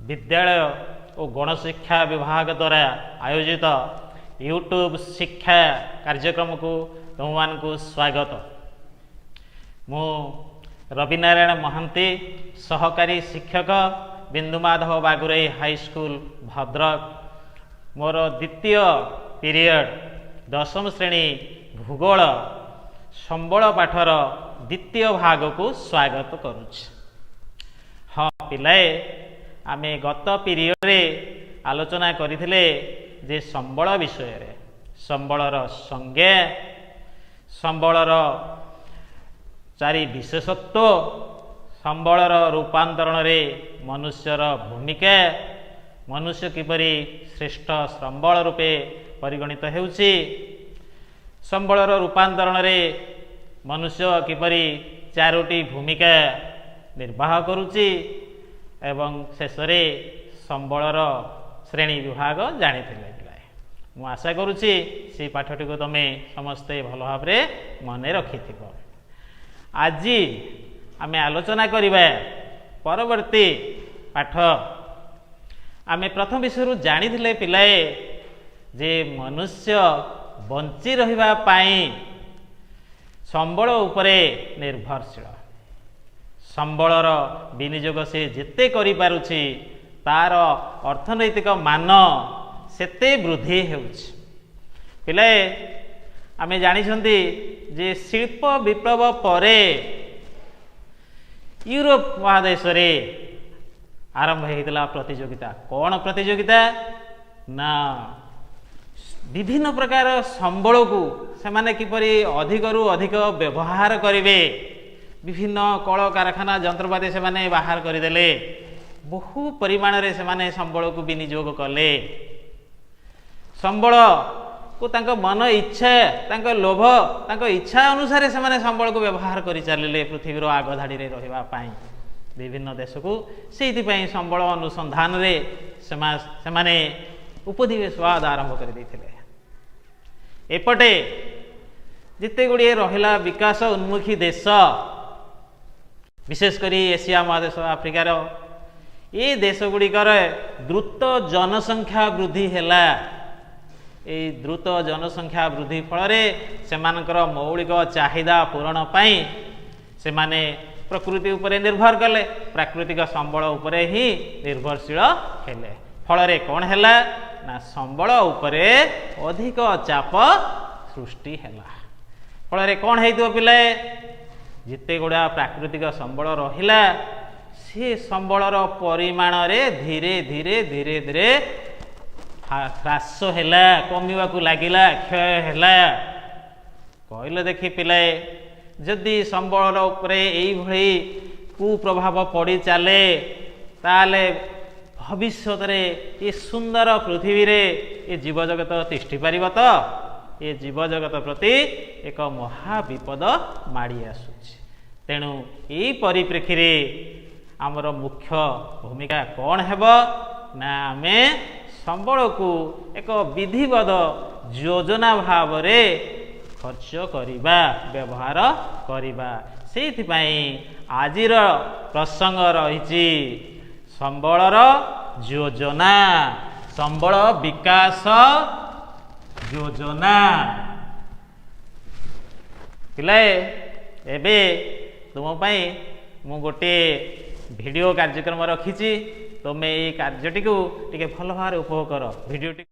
विद्यालय और गणशिक्षा विभाग द्वारा आयोजित यूट्यूब शिक्षा कार्यक्रम को तुम मानकु स्वागत। मु रविनारायण महांती सहकारी शिक्षक बिंदुमाधव बागुराई हाईस्कूल भद्रक। मोर द्वितीय पीरियड दशम श्रेणी भूगोल संबल पाठर द्वितीय भाग को स्वागत करुछि। हाँ पिलाए आमे गत पीरियड रे आलोचना करिथिले जे संबल विषय रे संबलर संज्ञा संबलर चारि विशेषत्व संबलर रूपांतरण रे मनुष्यर भूमिका मनुष्य किपरि श्रेष्ठ संबल रूपे परिगणित हेउछि संबलर रूपांतरण रे मनुष्य किपरि चारोटी भूमिका निर्वाह करुछि एवं शेषरे संबलर श्रेणी विभाग जानिथिले। मु आशा करुछि से पाठटी को तमे समस्ते भल भाव रे मने रखिथिबो। आज आमे आलोचना करिबा परवर्ती पाठ आमे प्रथम विषय जानिथिले पिलाए जे मनुष्य बंची रहिबा पाई संबल उपरे निर्भरशील। संबलर विनियोग से जेते करि पारुछि तार अर्थनैतिक मान सेते वृद्धि हेउछि। पिलाए आमे जानिछन्ति जे शिल्प विप्लव परे यूरोप महादेश रे आरंभ होता प्रतियोगिता। कौन प्रतियोगिता ना विभिन्न प्रकार संबल को सेमाने किपरि अधिकरु अधिक व्यवहार करिवे विभिन्न कल कारखाना यंत्रपाति से माने बाहर करदेले बहु परिमाण रे सेमाने संबल को विनियोग कले। संबल को तांको मन इच्छा तांको लोभ तांको इच्छा अनुसार से माने संबल को व्यवहार करि चलिले पृथ्वीर आग धाड़ी रे रहिबा पाई विभिन्न देश को सेति पई संबल अनुसंधान रे सेमाने उपनिवेशवाद आरंभ कर देथिले। एपटे जिते गुड़िए रहिला विकास उन्मुखी देश विशेषकर एशिया महादेश आफ्रिकार ये देश गुड़िकर द्रुत जनसंख्या वृद्धि हैला। ये द्रुत जनसंख्या वृद्धि फल सेमानकर मौलिक चाहिदा पूरण पाई सेमाने प्रकृति उपरे निर्भर कले प्राकृतिक संबल उपरे ही निर्भरशील हेले। फल कौन हैला ना संबल उपरे अधिक चाप सृष्टि हैला। फल कौन हेइतो पिलाए जिते गुड़ा प्राकृतिक संबल रहिला से संबलर परिमाण रे धीरे धीरे धीरे धीरे ह्रास हैला कमिवा को लागिला क्षय हैला। कहले देखि पिलाए जदि संबलर उपरे एई भଳି कुप्रभाव पड़ी चले ताले भविष्य रे ये सुंदर पृथ्वी रे ये जीवजगत तिष्ठि पारिब तो ये जीवजगत प्रति एक महाविपद माड़ी आसुछि। तेणु यही परिप्रेक्षी रे आमर मुख्य भूमिका कौन हेब ना आमे संबल को एक विधिवत योजना भाव रे खर्च करिबा व्यवहार करिबा। सेति पई आजिर प्रसंग रहिछि संबलर योजना संबल विकास योजना। पिलाए एबे तुम पाई मु गोटे वीडियो कार्यक्रम रखी तुम्हें ये कार्यटी को टिके भल भाव उपभोग कर वीडियोटी।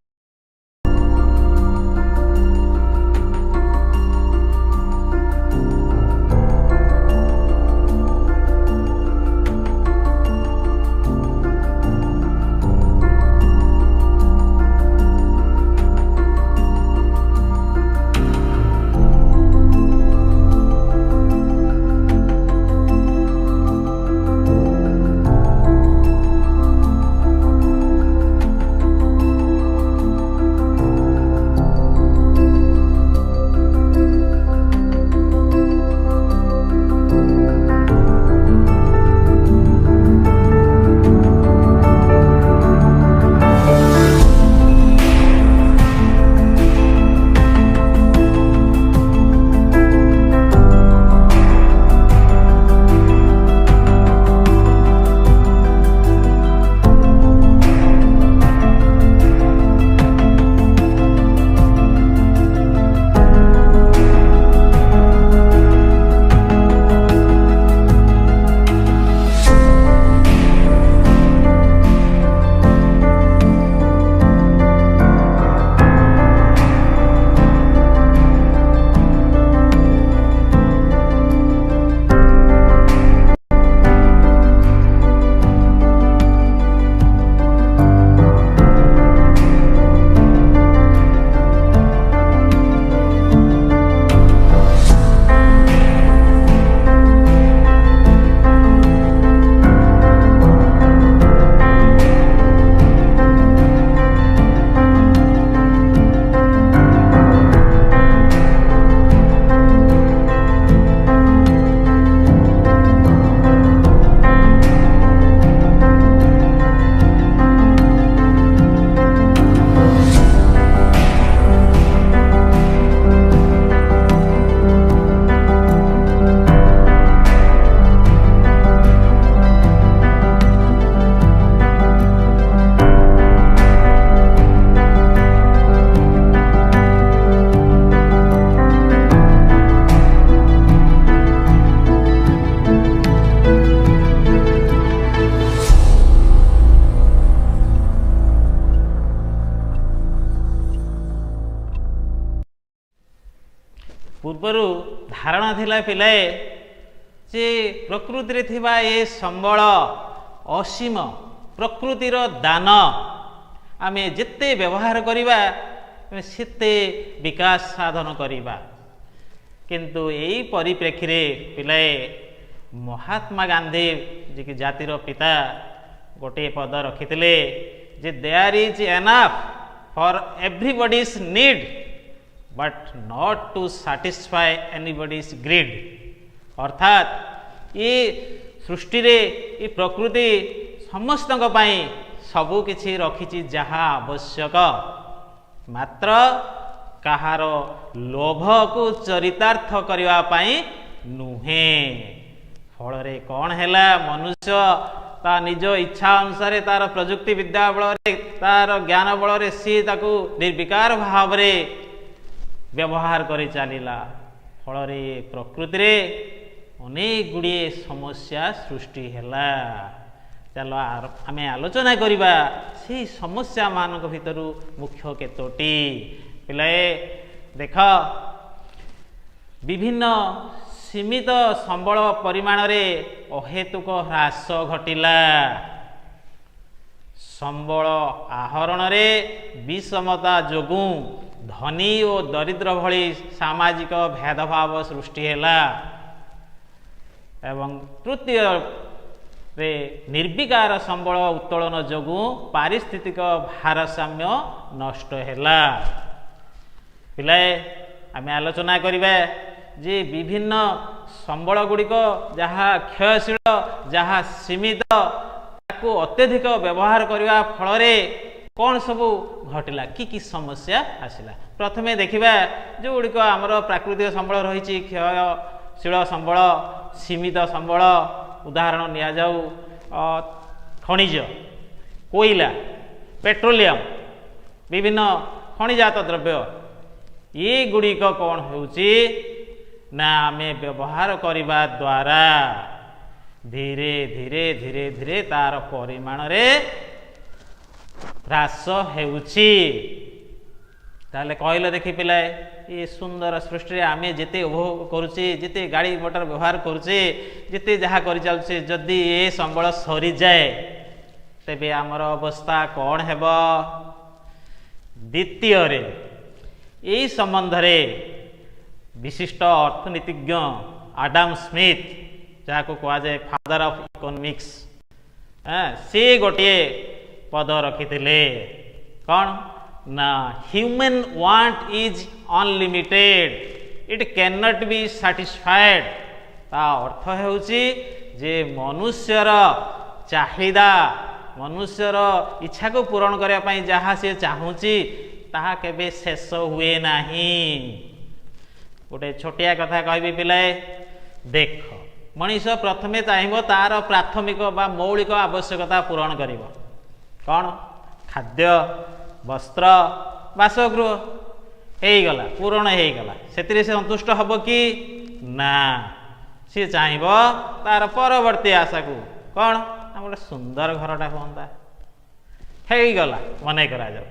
ପୂର୍ବରୁ ଧାରଣା ଥିଲା ପିଲାଏ ଯେ ପ୍ରକୃତିରେ ଥିବା ଏ ସମ୍ବଳ ଅସୀମ, ପ୍ରକୃତିର ଦାନ, ଆମେ ଯେତେ ବ୍ୟବହାର କରିବା ସେତେ ବିକାଶ ସାଧନ କରିବା। କିନ୍ତୁ ଏହି ପରିପ୍ରେକ୍ଷୀରେ ପିଲାଏ ମହାତ୍ମା ଗାନ୍ଧୀ ଯିଏକି ଜାତିର ପିତା ଗୋଟିଏ ପଦ ରଖିଥିଲେ ଯେ there is enough for everybody's need but not to satisfy anybody's greed. ଅର୍ଥାତ୍ ଏ ସୃଷ୍ଟିରେ ଏ ପ୍ରକୃତି ସମସ୍ତଙ୍କ ପାଇଁ ସବୁ କିଛି ରଖିଛି ଯାହା ଆବଶ୍ୟକ, ମାତ୍ର କାହାର ଲୋଭକୁ ଚରିତାର୍ଥ କରିବା ପାଇଁ ନୁହେଁ। ଫଳରେ କ'ଣ ହେଲା, ମନୁଷ୍ୟ ତା ନିଜ ଇଚ୍ଛା ଅନୁସାରେ ତାର ପ୍ରଯୁକ୍ତି ବିଦ୍ୟା ବଳରେ ତାର ଜ୍ଞାନ ବଳରେ ସିଏ ତାକୁ ନିର୍ବିକାର ଭାବରେ ବ୍ୟବହାର କରି ଚାଲିଲା। ଫଳରେ ପ୍ରକୃତିରେ ଅନେକ ଗୁଡ଼ିଏ ସମସ୍ୟା ସୃଷ୍ଟି ହେଲା। ଚାଲ ଆମେ ଆଲୋଚନା କରିବା ସେହି ସମସ୍ୟାମାନଙ୍କ ଭିତରୁ ମୁଖ୍ୟ କେତୋଟି। ପିଲାଏ ଦେଖ, ବିଭିନ୍ନ ସୀମିତ ସମ୍ବଳ ପରିମାଣରେ ଅହେତୁକ ହ୍ରାସ ଘଟିଲା। ସମ୍ବଳ ଆହରଣରେ ବିଷମତା ଯୋଗୁଁ ଧନୀ ଓ ଦରିଦ୍ର ଭଳି ସାମାଜିକ ଭେଦଭାବ ସୃଷ୍ଟି ହେଲା। ଏବଂ ତୃତୀୟରେ ନିର୍ବିକାର ସମ୍ବଳ ଉତ୍ତୋଳନ ଯୋଗୁଁ ପାରିସ୍ଥିତିକ ଭାରସାମ୍ୟ ନଷ୍ଟ ହେଲା। ପିଲାଏ ଆମେ ଆଲୋଚନା କରିବା ଯେ ବିଭିନ୍ନ ସମ୍ବଳ ଗୁଡ଼ିକ ଯାହା କ୍ଷୟଶୀଳ, ଯାହା ସୀମିତ, ତାକୁ ଅତ୍ୟଧିକ ବ୍ୟବହାର କରିବା ଫଳରେ କ'ଣ ସବୁ ଘଟିଲା, କି କି ସମସ୍ୟା ଆସିଲା। ପ୍ରଥମେ ଦେଖିବା ଯେଉଁଗୁଡ଼ିକ ଆମର ପ୍ରାକୃତିକ ସମ୍ବଳ ରହିଛି, କ୍ଷୟଶୀଳ ସମ୍ବଳ, ସୀମିତ ସମ୍ବଳ। ଉଦାହରଣ ନିଆଯାଉ ଖଣିଜ, କୋଇଲା, ପେଟ୍ରୋଲିୟମ, ବିଭିନ୍ନ ଖଣିଜାତ ଦ୍ରବ୍ୟ। ଏଗୁଡ଼ିକ କ'ଣ ହେଉଛି ନା ଆମେ ବ୍ୟବହାର କରିବା ଦ୍ୱାରା ଧୀରେ ଧୀରେ ଧୀରେ ଧୀରେ ତାର ପରିମାଣରେ ହ୍ରାସ ହେଉଛି। ତାହେଲେ କହିଲେ ଦେଖି ପିଲାଏ, ଏ ସୁନ୍ଦର ସୃଷ୍ଟିରେ ଆମେ ଯେତେ ଉପଭୋଗ କରୁଛେ, ଯେତେ ଗାଡ଼ି ମଟର ବ୍ୟବହାର କରୁଛେ, ଯେତେ ଯାହା କରିଚାଲୁଛେ, ଯଦି ଏ ସମ୍ବଳ ସରିଯାଏ ତେବେ ଆମର ଅବସ୍ଥା କ'ଣ ହେବ? ଦ୍ୱିତୀୟରେ ଏହି ସମ୍ବନ୍ଧରେ ବିଶିଷ୍ଟ ଅର୍ଥନୀତିଜ୍ଞ ଆଡାମ ସ୍ମିଥ, ଯାହାକୁ କୁହାଯାଏ ଫାଦର ଅଫ୍ ଇକୋନୋମିକ୍ସ, ସେ ଗୋଟିଏ ପଦ ରଖିଥିଲେ। କ'ଣ ନା, human want is unlimited, eat can not be satisfied. ତା ଅର୍ଥ ହେଉଛି ଯେ ମନୁଷ୍ୟର ଚାହିଦା, ମନୁଷ୍ୟର ଇଚ୍ଛାକୁ ପୂରଣ କରିବା ପାଇଁ ଯାହା ସେ ଚାହୁଁଛି ତାହା କେବେ ଶେଷ ହୁଏ ନାହିଁ। ଗୋଟେ ଛୋଟିଆ କଥା କହିବି ପିଲାଏ, ଦେଖ, ମଣିଷ ପ୍ରଥମେ ଚାହିଁବ ତାର ପ୍ରାଥମିକ ବା ମୌଳିକ ଆବଶ୍ୟକତା ପୂରଣ କରିବ। କ'ଣ? ଖାଦ୍ୟ, ବସ୍ତ୍ର, ବାସଗୃହ ହେଇଗଲା, ପୂରଣ ହେଇଗଲା। ସେଥିରେ ସେ ସନ୍ତୁଷ୍ଟ ହେବ କି? ନା, ସିଏ ଚାହିଁବ ତାର ପରବର୍ତ୍ତୀ ଆଶାକୁ। କ'ଣ? ଗୋଟେ ସୁନ୍ଦର ଘରଟା ହୁଅନ୍ତା, ହେଇଗଲା ମନେ କରାଯାଉ।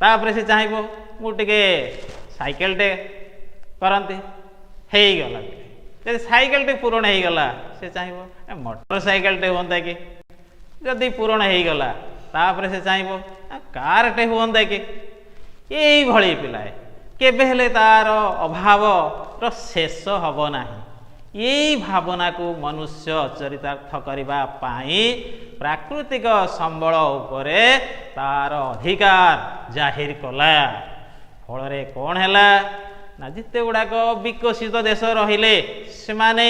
ତାପରେ ସେ ଚାହିଁବ ମୁଁ ଟିକେ ସାଇକେଲଟେ କରନ୍ତି, ହେଇଗଲା। ଯଦି ସାଇକେଲଟେ ପୂରଣ ହେଇଗଲା, ସେ ଚାହିଁବ ମୋଟର ସାଇକେଲଟେ ହୁଅନ୍ତା କି। ଯଦି ପୂରଣ ହେଇଗଲା, ତାପରେ ସେ ଚାହିଁବ କାରଟେ ହୁଅନ୍ତା କି। ଏଇଭଳି ପିଲାଏ କେବେ ହେଲେ ତାର ଅଭାବର ଶେଷ ହେବ ନାହିଁ। ଏଇ ଭାବନାକୁ ମନୁଷ୍ୟ ଚରିତାର୍ଥ କରିବା ପାଇଁ ପ୍ରାକୃତିକ ସମ୍ବଳ ଉପରେ ତାର ଅଧିକାର ଜାହିର କଲା। ଫଳରେ କ'ଣ ହେଲା ନା, ଯେତେ ଗୁଡ଼ାକ ବିକଶିତ ଦେଶ ରହିଲେ, ସେମାନେ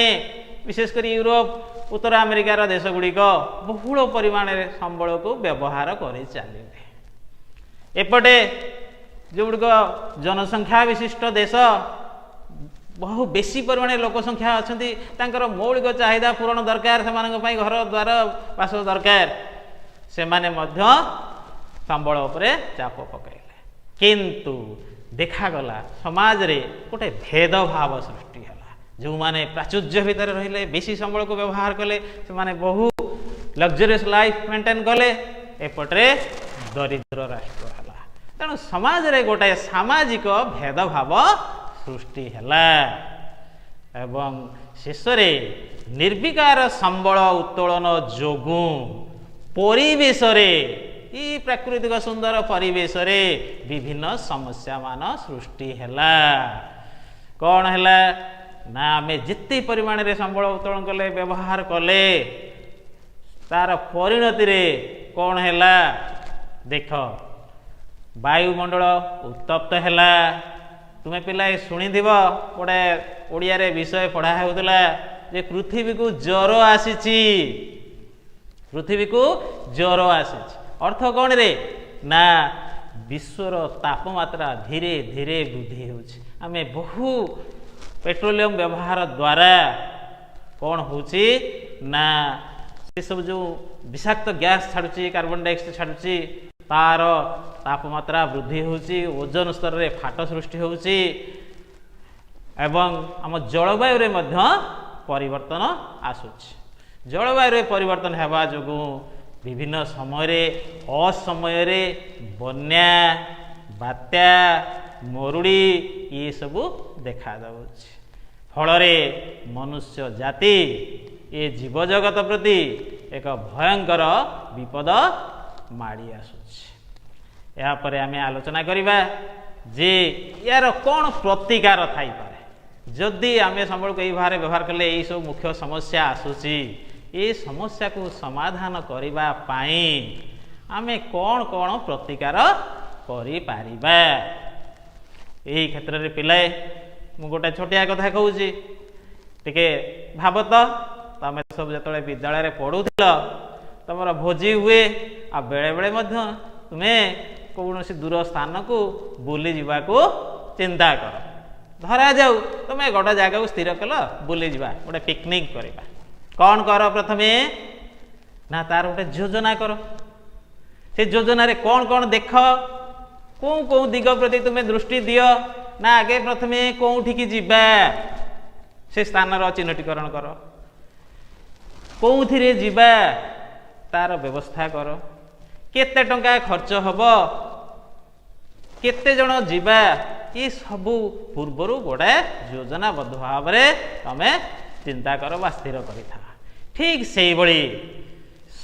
ବିଶେଷ କରି ୟୁରୋପ, ଉତ୍ତର ଆମେରିକାର ଦେଶ ଗୁଡ଼ିକ ବହୁଳ ପରିମାଣରେ ସମ୍ବଳକୁ ବ୍ୟବହାର କରି ଚାଲିଲେ। ଏପଟେ ଯେଉଁଗୁଡ଼ିକ ଜନସଂଖ୍ୟା ବିଶିଷ୍ଟ ଦେଶ, ବହୁ ବେଶୀ ପରିମାଣରେ ଲୋକ ସଂଖ୍ୟା ଅଛନ୍ତି, ତାଙ୍କର ମୌଳିକ ଚାହିଦା ପୂରଣ ଦରକାର, ସେମାନଙ୍କ ପାଇଁ ଘର ଦ୍ୱାର ବାସ ଦରକାର, ସେମାନେ ମଧ୍ୟ ସମ୍ବଳ ଉପରେ ଚାପ ପକାଇଲେ। କିନ୍ତୁ ଦେଖାଗଲା ସମାଜରେ ଗୋଟେ ଭେଦଭାବ ସୃଷ୍ଟି ହେଲା। ଯେଉଁମାନେ ପ୍ରାଚୁର୍ଯ୍ୟ ଭିତରେ ରହିଲେ, ବେଶୀ ସମ୍ବଳକୁ ବ୍ୟବହାର କଲେ, ସେମାନେ ବହୁ ଲକ୍ଜରିୟସ୍ ଲାଇଫ୍ ମେଣ୍ଟେନ୍ କଲେ। ଏପଟରେ ଦରିଦ୍ର ରାଷ୍ଟ୍ର ହେଲା। ତେଣୁ ସମାଜରେ ଗୋଟାଏ ସାମାଜିକ ଭେଦଭାବ ସୃଷ୍ଟି ହେଲା ଏବଂ ଶେଷରେ ନିର୍ବିକାର ସମ୍ବଳ ଉତ୍ତୋଳନ ଯୋଗୁଁ ପରିବେଶରେ ଏଇ ପ୍ରାକୃତିକ ସୁନ୍ଦର ପରିବେଶରେ ବିଭିନ୍ନ ସମସ୍ୟା ମାନ ସୃଷ୍ଟି ହେଲା। କ'ଣ ହେଲା ନା ଆମେ ଯେତେ ପରିମାଣରେ ସମ୍ବଳ ଉତ୍ତୋଳନ କଲେ ବ୍ୟବହାର କଲେ ତାର ପରିଣତିରେ କ'ଣ ହେଲା ଦେଖ ବାୟୁମଣ୍ଡଳ ଉତ୍ତପ୍ତ ହେଲା। ତୁମେ ପିଲା ଶୁଣିଥିବ ଗୋଟେ ଓଡ଼ିଆରେ ବିଷୟ ପଢ଼ା ହେଉଥିଲା ଯେ ପୃଥିବୀକୁ ଜ୍ୱର ଆସିଛି, ପୃଥିବୀକୁ ଜ୍ୱର ଆସିଛି। ଅର୍ଥ କ'ଣ ରେ ନା ବିଶ୍ୱର ତାପମାତ୍ରା ଧୀରେ ଧୀରେ ବୃଦ୍ଧି ହେଉଛି। ଆମେ ବହୁ ପେଟ୍ରୋଲିୟମ ବ୍ୟବହାର ଦ୍ୱାରା କ'ଣ ହେଉଛି ନା ସେସବୁ ଯେଉଁ ବିଷାକ୍ତ ଗ୍ୟାସ୍ ଛାଡ଼ୁଛି, କାର୍ବନ ଡାଇଅକ୍ସାଇଡ୍ ଛାଡ଼ୁଛି, ତାର ତାପମାତ୍ରା ବୃଦ୍ଧି ହେଉଛି, ଓଜନ ସ୍ତରରେ ଫାଟ ସୃଷ୍ଟି ହେଉଛି ଏବଂ ଆମ ଜଳବାୟୁରେ ମଧ୍ୟ ପରିବର୍ତ୍ତନ ଆସୁଛି। ଜଳବାୟୁରେ ପରିବର୍ତ୍ତନ ହେବା ଯୋଗୁଁ ବିଭିନ୍ନ ସମୟରେ ଅସମୟରେ ବନ୍ୟା, ବାତ୍ୟା, ମରୁଡ଼ି ଏସବୁ ଦେଖାଯାଉଛି। ଫଳରେ ମନୁଷ୍ୟ ଜାତି ଏ ଜୀବଜଗତ ପ୍ରତି ଏକ ଭୟଙ୍କର ବିପଦ ମାଡ଼ି ଆସୁଛି। ଏହାପରେ ଆମେ ଆଲୋଚନା କରିବା ଯେ ଏହାର କ'ଣ ପ୍ରତିକାର ଥାଇପାରେ। ଯଦି ଆମେ ସମ୍ବଳକୁ ଏହି ଭାବରେ ବ୍ୟବହାର କଲେ ଏହିସବୁ ମୁଖ୍ୟ ସମସ୍ୟା ଆସୁଛି, ଏ ସମସ୍ୟାକୁ ସମାଧାନ କରିବା ପାଇଁ ଆମେ କ'ଣ କ'ଣ ପ୍ରତିକାର କରିପାରିବା। ଏହି କ୍ଷେତ୍ରରେ ପିଲାଏ ମୁଁ ଗୋଟେ ଛୋଟିଆ କଥା କହୁଛି, ଟିକେ ଭାବ ତ ତମେ ସବୁ ଯେତେବେଳେ ବିଦ୍ୟାଳୟରେ ପଢ଼ୁଥିଲ ତମର ଭୋଜି ହୁଏ ଆଉ ବେଳେବେଳେ ମଧ୍ୟ ତୁମେ କୌଣସି ଦୂର ସ୍ଥାନକୁ ବୁଲି ଯିବାକୁ ଚିନ୍ତା କର। ଧରାଯାଉ ତୁମେ ଗୋଟେ ଜାଗାକୁ ସ୍ଥିର କଲ ବୁଲିଯିବା, ଗୋଟେ ପିକନିକ୍ କରିବା। କ'ଣ କର ପ୍ରଥମେ ନା ତାର ଗୋଟେ ଯୋଜନା କର। ସେ ଯୋଜନାରେ କ'ଣ କ'ଣ ଦେଖ, କେଉଁ କେଉଁ ଦିଗ ପ୍ରତି ତୁମେ ଦୃଷ୍ଟି ଦିଅ ନା ଆଗେ ପ୍ରଥମେ କେଉଁଠିକି ଯିବା ସେ ସ୍ଥାନର ଚିହ୍ନଟୀକରଣ କର, କେଉଁଥିରେ ଯିବା ତାର ବ୍ୟବସ୍ଥା କର, କେତେ ଟଙ୍କା ଖର୍ଚ୍ଚ ହେବ, କେତେ ଜଣ ଯିବା, ଏସବୁ ପୂର୍ବରୁ ଗୋଟାଏ ଯୋଜନାବଦ୍ଧ ଭାବରେ ତମେ ଚିନ୍ତା କର ବା ସ୍ଥିର କରିଥାଅ। ଠିକ୍ ସେଇଭଳି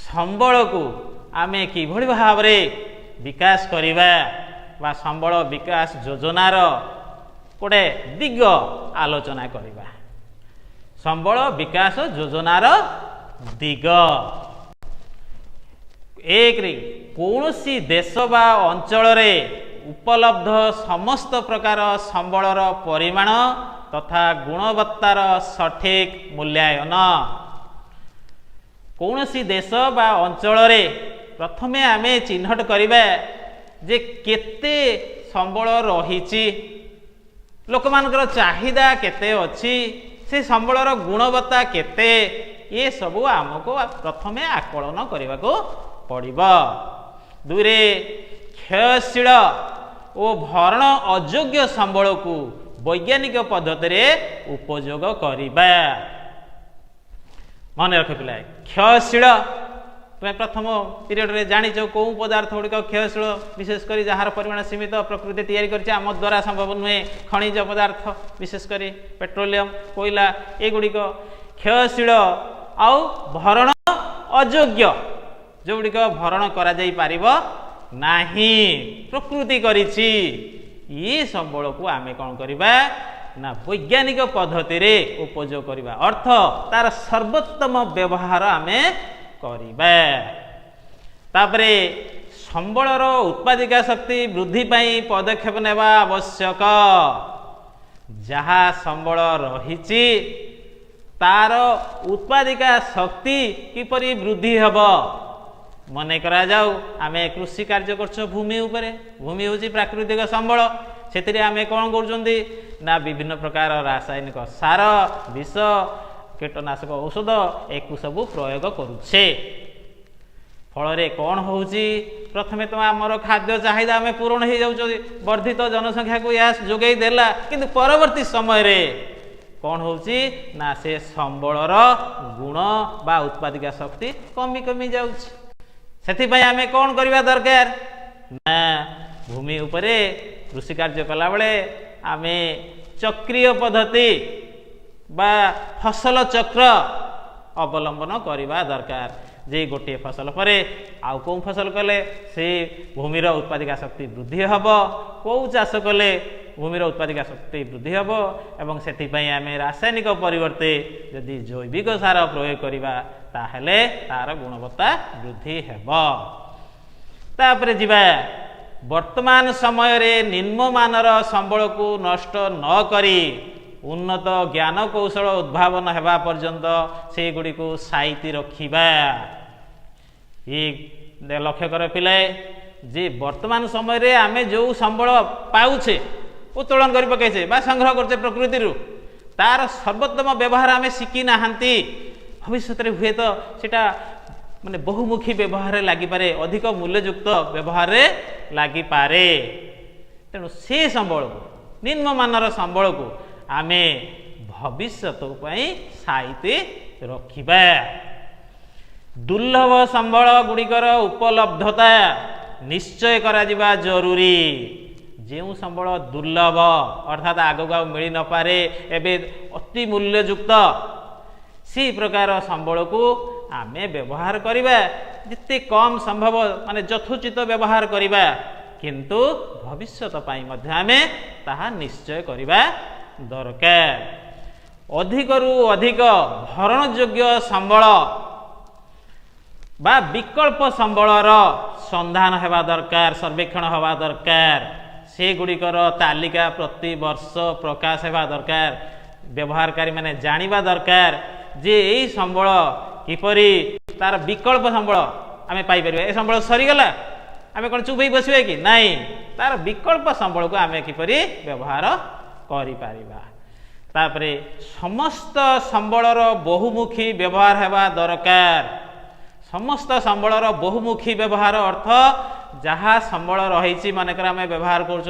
ସମ୍ବଳକୁ ଆମେ କିଭଳି ଭାବରେ ବିକାଶ କରିବା ବା ସମ୍ବଳ ବିକାଶ ଯୋଜନାର ଗୋଟେ ଦିଗ ଆଲୋଚନା କରିବା। ସମ୍ବଳ ବିକାଶ ଯୋଜନାର ଦିଗ ଏକରେ କୌଣସି ଦେଶ ବା ଅଞ୍ଚଳରେ ଉପଲବ୍ଧ ସମସ୍ତ ପ୍ରକାର ସମ୍ବଳର ପରିମାଣ ତଥା ଗୁଣବତ୍ତାର ସଠିକ୍ ମୂଲ୍ୟାୟନ। କୌଣସି ଦେଶ ବା ଅଞ୍ଚଳରେ ପ୍ରଥମେ ଆମେ ଚିହ୍ନଟ କରିବା ଯେ କେତେ ସମ୍ବଳ ରହିଛି, ଲୋକମାନଙ୍କର ଚାହିଦା କେତେ ଅଛି, ସେ ସମ୍ବଳର ଗୁଣବତ୍ତା କେତେ, ଏସବୁ ଆମକୁ ପ୍ରଥମେ ଆକଳନ କରିବାକୁ ପଡ଼ିବ। ଦୁଇରେ କ୍ଷୟଶୀଳ ଓ ଭରଣ ଅଯୋଗ୍ୟ ସମ୍ବଳକୁ ବୈଜ୍ଞାନିକ ପଦ୍ଧତିରେ ଉପଯୋଗ କରିବା। ମନେ ରଖ ପିଲା, କ୍ଷୟଶୀଳ ତୁମେ ପ୍ରଥମ ପିରିୟଡ଼ରେ ଜାଣିଛ କେଉଁ ପଦାର୍ଥ ଗୁଡ଼ିକ କ୍ଷୟଶୀଳ, ବିଶେଷ କରି ଯାହାର ପରିମାଣ ସୀମିତ, ପ୍ରକୃତି ତିଆରି କରିছে, ଆମ ଦ୍ୱାରା ସମ୍ଭବ ନୁହେଁ। ଖଣିଜ ପଦାର୍ଥ ବିଶେଷ କରି ପେଟ୍ରୋଲିୟମ, କୋଇଲା ଏଗୁଡ଼ିକ କ୍ଷୟଶୀଳ ଆଉ ଭରଣ ଅଯୋଗ୍ୟ, ଯେଉଁଗୁଡ଼ିକ ଭରଣ କରାଯାଇପାରିବ ନାହିଁ, ପ୍ରକୃତି କରିଛି। ଏ ସମ୍ବଳକୁ ଆମେ କ'ଣ କରିବା ନା ବୈଜ୍ଞାନିକ ପଦ୍ଧତିରେ ଉପଯୋଗ କରିବା, ଅର୍ଥ ତାର ସର୍ବୋତ୍ତମ ବ୍ୟବହାର ଆମେ କରିବା। ତାପରେ ସମ୍ବଳର ଉତ୍ପାଦିକା ଶକ୍ତି ବୃଦ୍ଧି ପାଇଁ ପଦକ୍ଷେପ ନେବା ଆବଶ୍ୟକ। ଯାହା ସମ୍ବଳ ରହିଛି ତାର ଉତ୍ପାଦିକା ଶକ୍ତି କିପରି ବୃଦ୍ଧି ହେବ। ମନେ କରାଯାଉ ଆମେ କୃଷି କାର୍ଯ୍ୟ କରୁଛୁ ଭୂମି ଉପରେ, ଭୂମି ହେଉଛି ପ୍ରାକୃତିକ ସମ୍ବଳ। ସେଥିରେ ଆମେ କ'ଣ କରୁଛନ୍ତି ନା ବିଭିନ୍ନ ପ୍ରକାର ରାସାୟନିକ ସାର, ବିଷ, କୀଟନାଶକ ଔଷଧ ଏକୁ ସବୁ ପ୍ରୟୋଗ କରୁଛେ। ଫଳରେ କ'ଣ ହେଉଛି, ପ୍ରଥମେ ତ ଆମର ଖାଦ୍ୟ ଚାହିଦା ଆମେ ପୂରଣ ହେଇଯାଉଛନ୍ତି, ବର୍ଦ୍ଧିତ ଜନସଂଖ୍ୟାକୁ ଏହା ଯୋଗାଇ ଦେଲା, କିନ୍ତୁ ପରବର୍ତ୍ତୀ ସମୟରେ କ'ଣ ହେଉଛି ନା ସେ ସମ୍ବଳର ଗୁଣ ବା ଉତ୍ପାଦିକା ଶକ୍ତି କମି କମି ଯାଉଛି। ସେଥିପାଇଁ ଆମେ କ'ଣ କରିବା ଦରକାର ନା ଭୂମି ଉପରେ କୃଷି କାର୍ଯ୍ୟ କଲାବେଳେ ଆମେ चक्रीय पद्धति बा फसल चक्र अवलंबन करवा दरकार जे गोटे फसल पर आउ कौ फसल कले से भूमिर उत्पादिका शक्ति वृद्धि हम कौ चाष कले भूमिर उत्पादिका शक्ति वृद्धि हम एवं से आम रासायनिक परिवर्ते यदि जैविक सार प्रयोग करवा ताहले तार गुणवत्ता वृद्धि हेब। तापर जिबा वर्तमान समय रे निम्न मानर संबल को नष्ट न करी उन्नत ज्ञान कौशल उद्भावन हेबा पर्यंत से गुडी को साइती रखिबा। ये लक्ष्य कर पिले जे वर्तमान समय रे आमे जो संबल पाउछे उत्तोलन करि पकेछे बा संग्रह करछे प्रकृति रु तार सर्वोत्तम व्यवहार आमे शिखी नाहंती भविष्य रे हुए तो सेटा माने बहुमुखी व्यवहार लागि पारे अधिक मूल्ययुक्त व्यवहार लागि पारे। तेणु से संबल को निम्न मानर संबल को आमे भविष्य साइते रखिबा। दुर्लभ संबल गुड़िकर उपलब्धता निश्चय करा जिबा जरूरी। जो संबल दुर्लभ अर्थात आगक मिल न पारे एबे अति मूल्ययुक्त सी प्रकार संबल को आमे व्यवहार करिबा जिते कम संभव माने यथोचित व्यवहार करिबा किंतु भविष्यत पई मध्य आमे ताहा निश्चय करिबा दरकार। अधिकरु अधिक भरण योग्य संबल बा विकल्प संबलर संधान हेबा दरकार सर्वेक्षण हेबा दरकार। से गुड़िकर तालिका प्रति वर्ष प्रकाश हेबा दरकार। व्यवहारकारी माने जानिबा दरकार जे एई संबल किपरि तार विकल्प संबल आमे पाई परिबा। ए संबल सरीगला आमे कोन चुप होई बसिबे कि नाही तार विकल्प संबल को आमे किपरि व्यवहार करि पारिबा। तापरे समस्त संबलर बहुमुखी व्यवहार हेबा दरकार। समस्त संबलर बहुमुखी व्यवहार अर्थ जहाँ संबल रही मानकर आम व्यवहार करुँच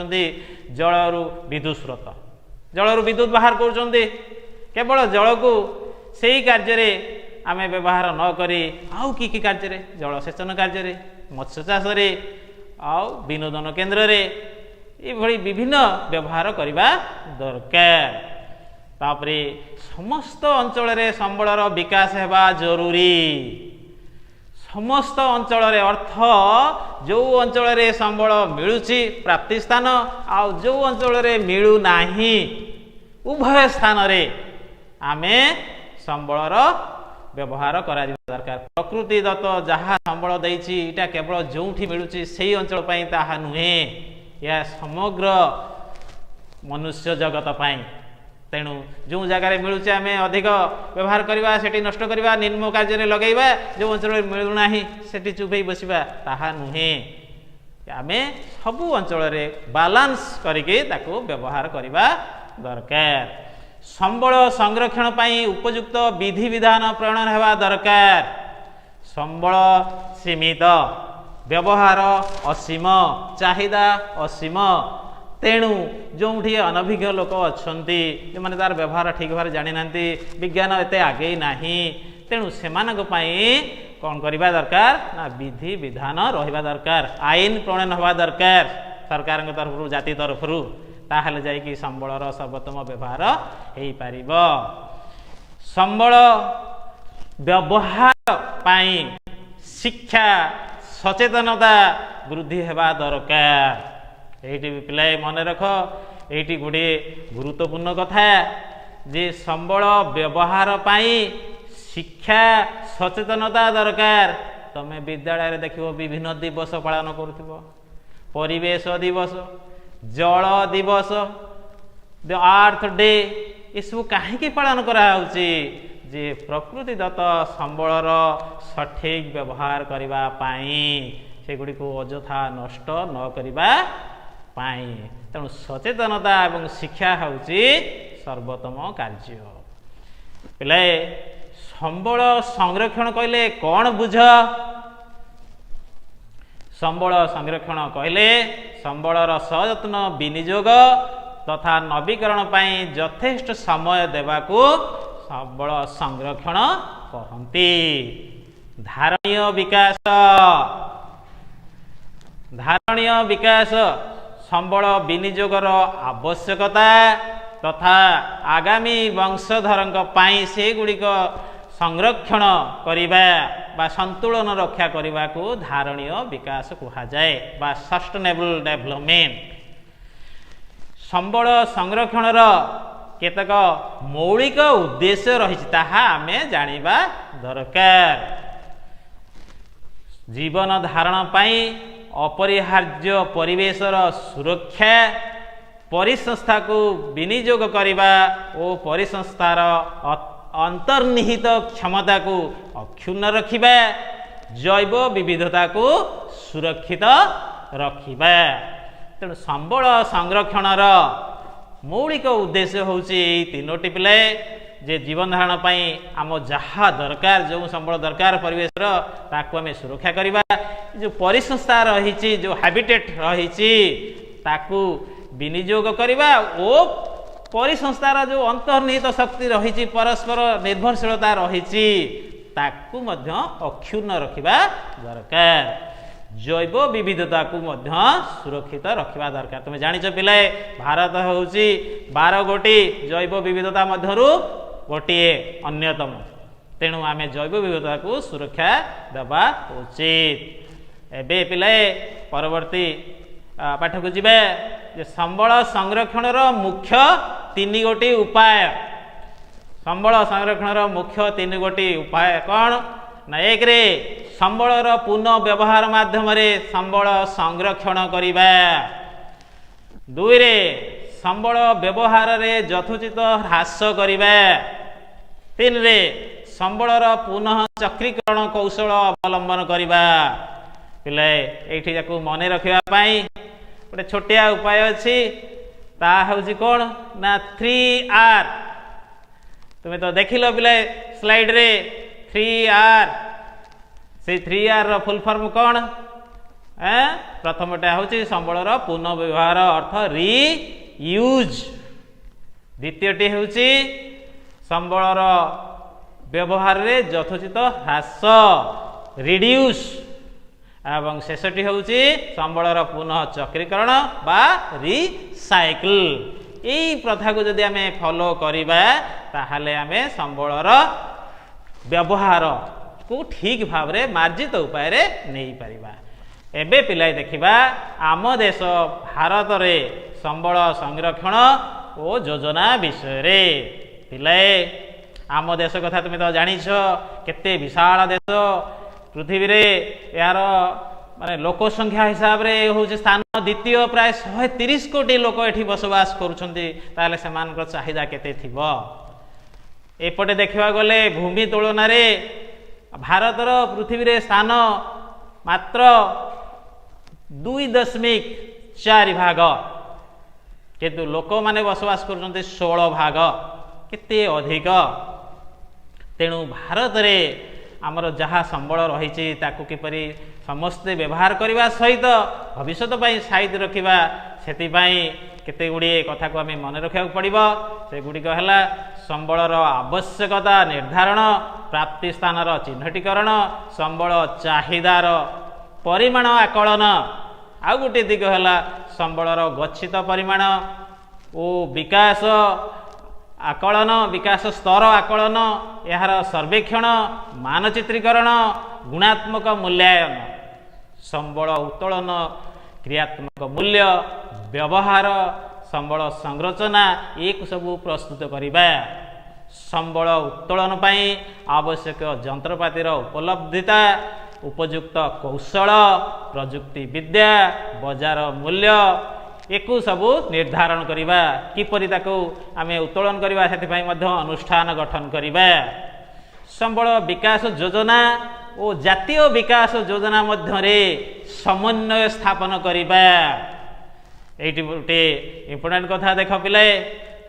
जलरू विद्युत स्रोत जलरू विद्युत बाहर करुँच केवल जल को सही कार्य आम व्यवहार न करी आउ कि कार्य जलसेचन कार्य मत्स्य चाष आउ विनोदन केन्द्र ये विभिन्न व्यवहार करने दरकार। तापरे समस्त अंचल संबलर विकास हेबा जरूरी। समस्त अंचल अर्थ जो अंचल संबल मिलुची प्राप्ति स्थान आउ जो अंचल मिलू नाही उभय स्थान रे आमे संबलर व्यवहार करा दरकार। प्रकृति दत्त जहाँ संबल देइछि इटा केवल जोठी मिलुची सही अंचल पई ताहा नुहे या समग्र मनुष्य जगत पई। तेणु जो जगार मिलूचे आम अधिक व्यवहार करवा सेठी नष्ट करवा निम्न कार्य लगेगा जो अंचल मिलूना सेठी चुपई बसवा ताहा नुहे आम सबू अंचल बालांस करके ताको व्यवहार करवा दरकार। संबल संरक्षण पाई उपयुक्त विधि विधान प्रणयन हेबा दरकार। संबल सीमित व्यवहार असीम चाहिदा असीम। तेणु जो अनभिज्ञ लोक अच्छा जो मैंने तार व्यवहार ठीक भाव जानी ना विज्ञान एत आगे ना तेणु से कौन करवा दरकार ना विधि विधान रहा दरकार आईन प्रणयन हवा दरकार सरकार तरफ जाति तरफ ताहले जाइकी संबलर सर्वोत्तम व्यवहार हो पार। संबल व्यवहार पाई शिक्षा सचेतनता वृद्धि हेबा दरकार। ये पिलाए मन रख ये गोटे गुरुत्वपूर्ण कथा जे संबल व्यवहार पाई शिक्षा सचेतनता दरकार। तमें विद्यालय देखिबो विभिन्न दिवस पालन करुथिबो परिवेश दिवस जल दिवस द अर्थ डे ये सब कहीं पालन कराउछि जे प्रकृति दत्त संबलर सठिक व्यवहार करबा पाई सेगुड़ी को अजथा नष्ट न करबा पाई। तेणु सचेतनता एवं शिक्षा होउछि सर्वोत्तम कार्य। पिले संबल संरक्षण कहले कौन बुझ? संबल संरक्षण कहले संबलर सयत्न विनियोग तथा नवीकरण पाई यथेष्ट समय देवाकू संबल संरक्षण कहती। धारणीय विकास संबल विनियोगर आवश्यकता तथा आगामी वंशधर से गुड़िक संरक्षण करने बा संतुलन रक्षा करने को धारणीय विकास कहुए बा सस्टेनेबल डेवलपमेंट। संबल संरक्षण केतक मौलिक उद्देश्य रही आमे जानिबा दरकार। जीवन धारण पाई अपरिहार्य परिवेशर सुरक्षा, परिसंस्था को विनियोग करने और परिसंस्थार अंतर्निहित क्षमता को अक्षुण्ण रखिबा, जैव विविधता को सुरक्षित रखिबा। तेणु संबल संरक्षणर मौलिक उद्देश्य होउची तीनोटी पिले जे जीवन धारण पाई आम जहाँ दरकार जो संबल दरकार परिवेश ताकू आम सुरक्षा करवा, जो परिसंस्था रही जो हैबिटेट रही ताकू विनियोग करवा ओ परिसंस्थार जो अंतर्निहित शक्ति रही परस्पर निर्भरशीलता रही ताकू मध्य अक्षुण्ण रखिबा दरकार। जैव विविधता को मध्य सुरक्षित रखिबा दरकार। तुम जानिच पिले भारत होउची 12 गोटी जैव विविधता मध्यरु गोटे अन्यतम। तेणु आमे जैव विविधता को सुरक्षा देवा उचित। एबे पिले परवर्ती पाठ को जीवे जे संबल संरक्षणर मुख्य 3 गोटी उपाय। संबल संरक्षणर मुख्य 3 गोटी उपाय कौन ना? एक रे संबलर पुनः व्यवहार माध्यम संबल संरक्षण करिबा। 2 रे संबल व्यवहार रे यथोचित ह्रास करिबा। 3 रे संबलर पुनः चक्रीकरण कौशल अवलंबन करिबा। पिले एठी जाकू मने रखिबा पाई गोटे छोटिया उपाय अछि, ता हउची कोन ना 3R। तुम तो देखिल पिले स्लाइड रे 3R। से 3R रो फुल फॉर्म कौन? प्रथमटा हूँ संबलर पुनः व्यवहार अर्थ रीयूज। द्वितीयटी हूँ संबलर व्यवहार रे यथोचित ह्रास रिड्यूस। एवं शेषटी हूँ संबलर पुनः चक्रीकरण बा रिसाइकल। यही प्रथा को जदि आमे फॉलो करिबा ताहाले आमे संबलर व्यवहार को ठीक भाव रे मार्जित उपाय रे नहीं पारिबा। एबे पिलाय देखिबा आम देश भारत रे संबल संरक्षण और योजना विषय रे। पिलाय आम देश कथा तुम तो जानिछ केते विशाल देश। पृथ्वी रे यार माने लोक संख्या हिसाब रे होउछ स्थान द्वितीय प्राय 130 कोटी लोक एठी बसवास करूछन्ती। ताले सेमानकर चाहिदा केते थिबो? एपटे देखिबा गले भूमि तुलन रे भारतर पृथ्वी रे स्थान मात्र 2.4 भाग, किंतु लोक माने बसवास करूछन्ती 16 भाग। केते अधिक। तेणु भारत रे आमर जहाँ संबल रही ताकू किपरि समस्ते व्यवहार करने सहित भविष्य पाई साइज रखा से केते गुड़े कथा को आम मन रखा पड़ो। से गुड़िक है संबलर आवश्यकता निर्धारण, प्राप्ति स्थानर चिन्हटीकरण, संबल चाहिदार परिमाण आकलन। आउ गोटे दिग है संबलर गच्छित परिमाण और विकास आकलन, विकास स्तर आकलन, यार सर्वेक्षण, मानचित्रीकरण, गुणात्मक मूल्यांकन, संबल उत्तोलन, क्रियात्मक मूल्य, व्यवहार, संबल संरचना एक सबू प्रस्तुत करिबा। संबल उत्तोलन पाई आवश्यक जंत्रपातिर उपलब्धिता, उपयुक्त कौशल, प्रजुक्ति विद्या, बजार मूल्य एकु सबू निर्धारण करिबा। किपरि ताकू आमे उत्तोलन करिबा सेति मध्य अनुष्ठान गठन करिबा। संबल विकास योजना और जातीय विकास योजना मध्य समन्वय स्थापन करिबा। एठी गोटे इम्पोर्टेंट कथा देख पिले,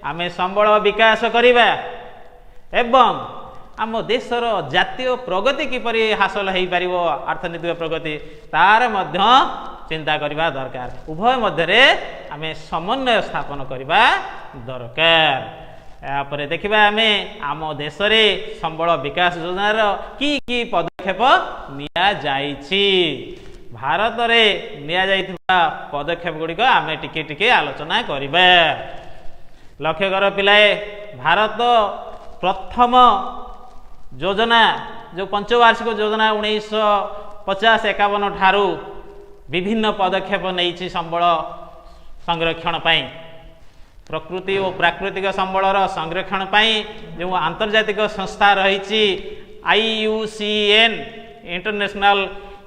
आमे संबल विकास करिबा एवं आम देशर जातीय प्रगति किपरि हासिल हो पारिबो, अर्थनैतिक प्रगति तार मध्य चिंता करबा दरकार। उभय मध्य आमे समन्वय स्थापन करबा दरकार। यापर देखिबा आमे आम देश रे संबल विकास योजनार की पदक्षेप निया जाइछि। भारत रे निया जाइथिबा पदक्षेप गुड़िक आमे टिके टिके आलोचना करबा। लक्ष्य कर पिलाए भारत प्रथम योजना जो पंचवार्षिक योजना 1950-51 ठारू विभिन्न पदक्षेप नहीं संबल संरक्षण पाई प्रकृति और प्राकृतिक संबलर संरक्षण पाई जो आंतर्जातिक संस्था रही IUCN international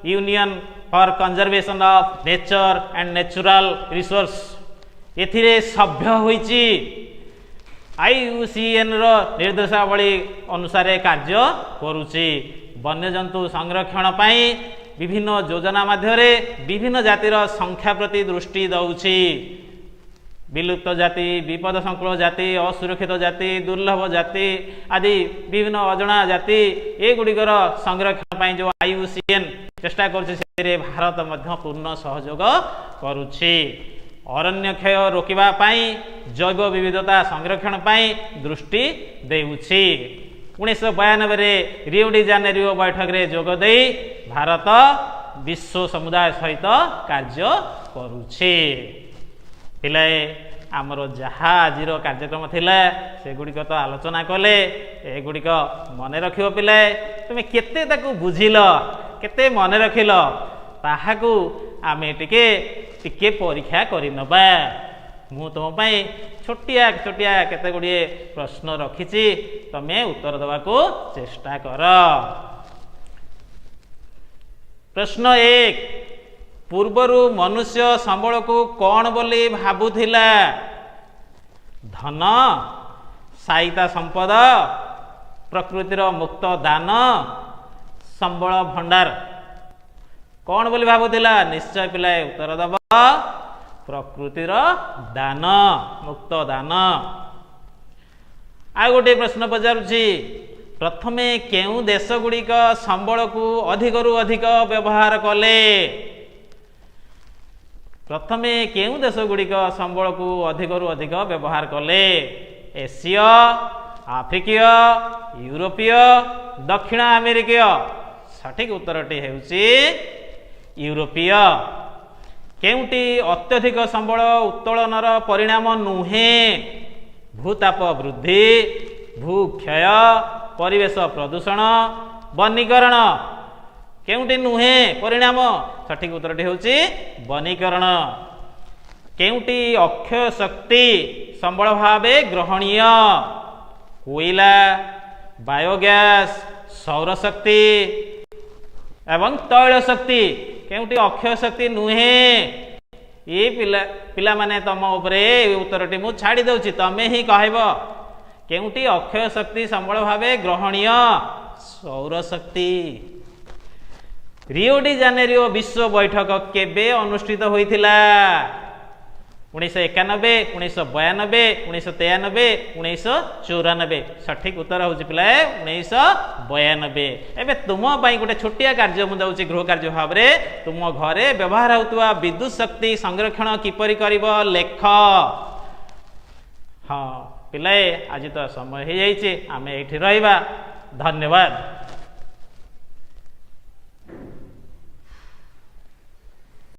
union for conservation of nature and natural resource एथिरे सभ्य होईची IUCN रो निर्देशावली अनुसार कार्य करुची वन्यजंतु संरक्षण पाई विभिन्न योजना माध्यमे विभिन्न जातिर संख्या प्रति दृष्टि दौची विलुप्त जाति विपद संकुल जाति असुरक्षित जाति दुर्लभ जाति आदि विभिन्न अजଣା जाति एगुड़िकर संरक्षण पाई जो IUCN चेष्टा करुछि से भारत मध्य पूर्ण सहयोग करुछि अरण्य क्षय रोकिबा पाई जैव विविधता संरक्षण पाई दृष्टि देउछि 1992 रे रियो डी जानेरियो बैठक रे जोग देई भारत विश्व समुदाय सहित कार्य करुछि पिलाए आमर जहा आज कार्यक्रम थिला से गुड़िक तो आलोचना कले एगुड़िक मन रख पिलाए तुम्हें केते ताकू बुझिल केते मन रखिल ताहाकू आमे टिके टिके परीक्षा करिनबा मु तुम पाई छोटिया छोटिया केते गुड़िए प्रश्न रखिछि तमे उत्तर देवाकू चेष्टा कर प्रश्न 1 पूर्वरु मनुष्य संबल को कौन बोली भाबुथिला धन साइता संपद प्रकृतिर मुक्त दान संबल भंडार कौन बोली भाबुथिला निश्चय पिलाए उत्तर दब प्रकृतिर दान मुक्त दान आ गोटे प्रश्न पचारुछि प्रथमे केउ देश गुड़िक संबल को अधिकरु अधिक व्यवहार कले प्रथमे केउ देश गुड़िक संबल को अधिकरु अधिक व्यवहार कले एसीय आफ्रिकीय यूरोपीय दक्षिण अमेरिकीय सठिक उत्तरटी हेउछि यूरोपीय केउटी अत्यधिक संबल उत्तोलनर परिणाम नुहे भूताप वृद्धि भूक्षय परिवेश प्रदूषण वनीकरण केउटी नुहे परिणाम सठिक उत्तरटी होची वनीकरण केउटी अक्षय शक्ति संबल भावे ग्रहणीय कोयला बायोगैस सौर शक्ति एवं तैल शक्ति केउटी अक्षय शक्ति नुहे ये पिला माने तम उपरे उत्तरटी मु छाड़ी दउची तमे ही कहब केउटी अक्षय शक्ति संबल भावे ग्रहणीय सौर शक्ति रियो डी जानेरियो विश्व बैठक केबे अनुष्ठित होइथिला 1991 1992 1993 1994 सठिक उत्तर होउची पिला 1992 एबे तुम पाई गोटे छोटिया कार्य मु दउची गृह कार्य भाव रे तुम घरे व्यवहार होतुवा विद्युत शक्ति संरक्षण किपरि करिवो लेख हाँ पिलाए आज तो समय हो जाइए आमे एठी रहिबा धन्यवाद।